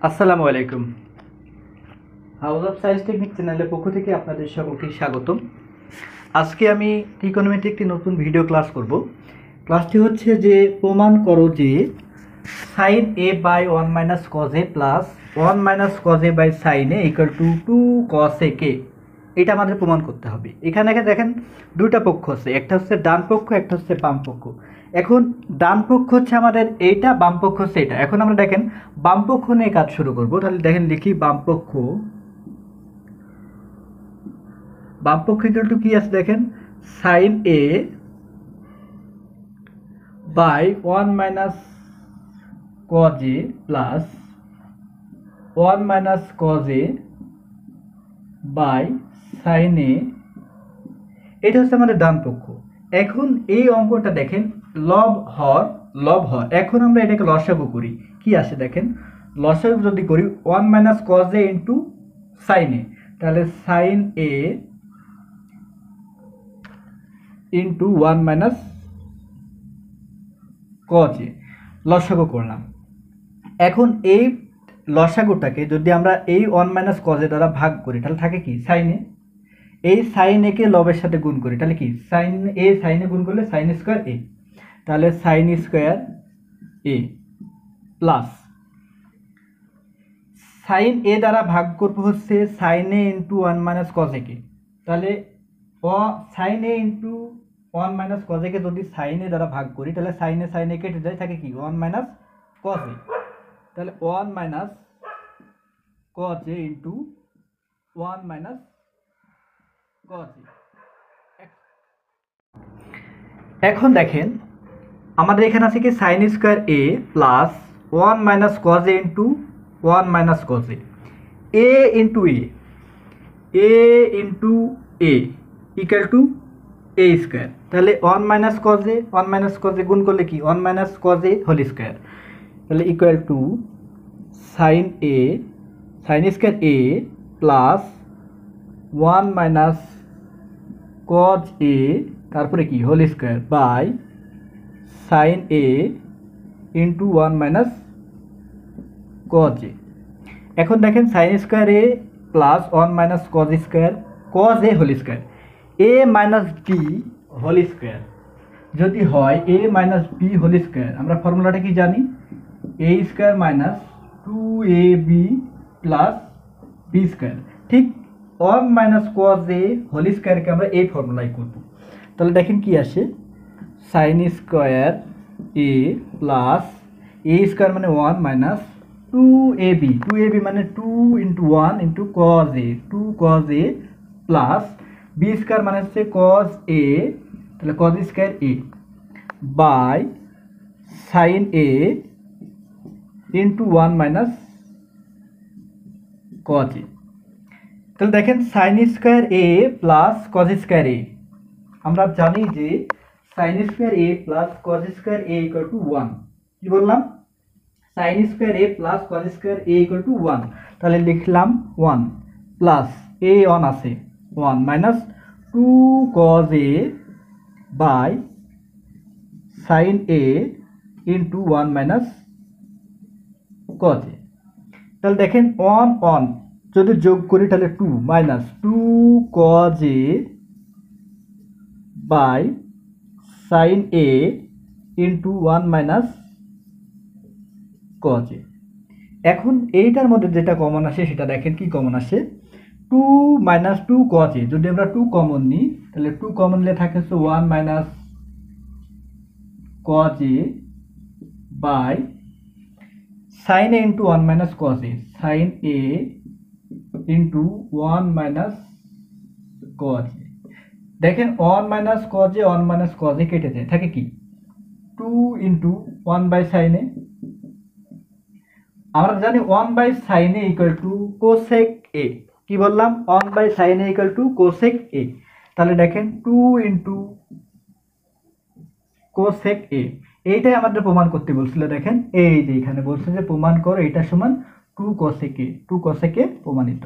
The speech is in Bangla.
আসসালামু আলাইকুম। হাউস অফ সায়েন্স টেকনিক চ্যানেলের পক্ষ থেকে আপনাদের সকলকে স্বাগতম। আজকে আমি ত্রিকোণমিতির একটি নতুন ভিডিও ক্লাস করব। ক্লাসটি হচ্ছে যে প্রমাণ করো যে sine A by 1 - cos a plus 1 - cos a by sine A equal to 2 cos a কে। এটা আমাদের প্রমাণ করতে হবে। এখানে দেখেন দুইটা পক্ষ আছে, একটা হচ্ছে ডান পক্ষ, একটা হচ্ছে বাম পক্ষ। এখন ডান পক্ষ হচ্ছে আমাদের এইটা, বাম পক্ষ হচ্ছে এটা। এখন আমরা দেখেন বাম পক্ষ নিয়ে কাজ শুরু করব। তাহলে দেখেন লিখি বাম পক্ষ ইকুয়াল টু কি আছে দেখেন, sine A by 1 - cos a plus 1 - cos a by sine A. এটা হচ্ছে আমাদের ডান পক্ষ। এখন এই অঙ্কটা দেখেন লব হর। এখন আমরা এটাকে লসাগু করি, কি আসে দেখেন, লসাগু যদি করি 1 - cos a ইন্টু সাইন এ, তাহলে sine A into 1 - cos a লসাগু করলাম। এখন এই লসাগুটাকে যদি আমরা এই 1 - cos a দ্বারা ভাগ করি তাহলে থাকে কি সাইন এ। এই সাইন এ কে লবের সাথে গুণ করি তাহলে কি সাইন এ গুণ করলে সাইন স্কোয়ার এ, তাহলে sine square A plus sine A দ্বারা ভাগ করবো হচ্ছে sine A into 1 - cos a কে। তাহলে sine A into 1 - cos a কে যদি সাইন এ দ্বারা ভাগ করি তাহলে সাইন এ কেটে যায়, থাকে কি 1 - cos a। তাহলে 1 - cos a into 1 - cos a। এখন দেখেন আমাদের এখানে আছে কি sign square A plus 1 - cos a into 1 - cos a, A into A equal two A square. তাহলে 1 - cos a 1 - cos a গুণ করলে কি 1 - cos a হোল স্কোয়ার, তাহলে equal to sine square A plus 1 - cos a তারপরে কি whole square by sine A into 1 - cos a। এখন দেখেন sine square A plus 1 - cos square a whole square A minus B whole square যদি হয় A minus B whole square, আমরা ফর্মুলাটা কি জানি, A square minus 2ab plus B square. ঠিক 1 - cos a হোল স্কোয়ারকে আমরা এই ফর্মুলায় করব। তাহলে দেখেন কি আসে, sine square A plus A square মানে 1 মাইনাস 2ab মানে 2 into 1 into cos a 2 cos a plus B square মানে হচ্ছে cos a, তাহলে cos square a by sine a into 1 - cos a। তাহলে দেখেন sine square A plus cos square a, আমরা জানি যে sine square A plus cos square a equal to 1। কি বললাম, sine square A plus cos square a equal to 1। তাহলে লিখলাম 1 প্লাস a 1 আছে 1 minus 2 cos a by sine a into 1 cos a। তাহলে দেখেন 1 যদি যোগ করি তাহলে 2 minus 2 cos a by sine a into 1 cos a। এখন এইটার মধ্যে যেটা কমন আসে সেটা দেখেন কি কমন আসে, 2 মাইনাস 2 cos a, যদি আমরা 2 কমন নিই তাহলে 2 কমন নিলে থাকে হচ্ছে 1 cos a by sine a into 1 cos a, sine a into 1 cos a। দেখেন 1 cos a 1 cos a কেটে যায়, থাকে কি 2 ইন্টু 1 বাই সাইন a। আমরা জানি 1 by sine A equal to cosec A. কি বললাম, 1 by sine A equal to cosec A. তাহলে দেখেন 2 ইন্টু কোসেক এ, এইটাই আমাদের প্রমাণ করতে বলছিল। দেখেন এই যে এখানে বলছে যে প্রমাণ করো এটা সমান 2 কোসেক এ প্রমাণিত।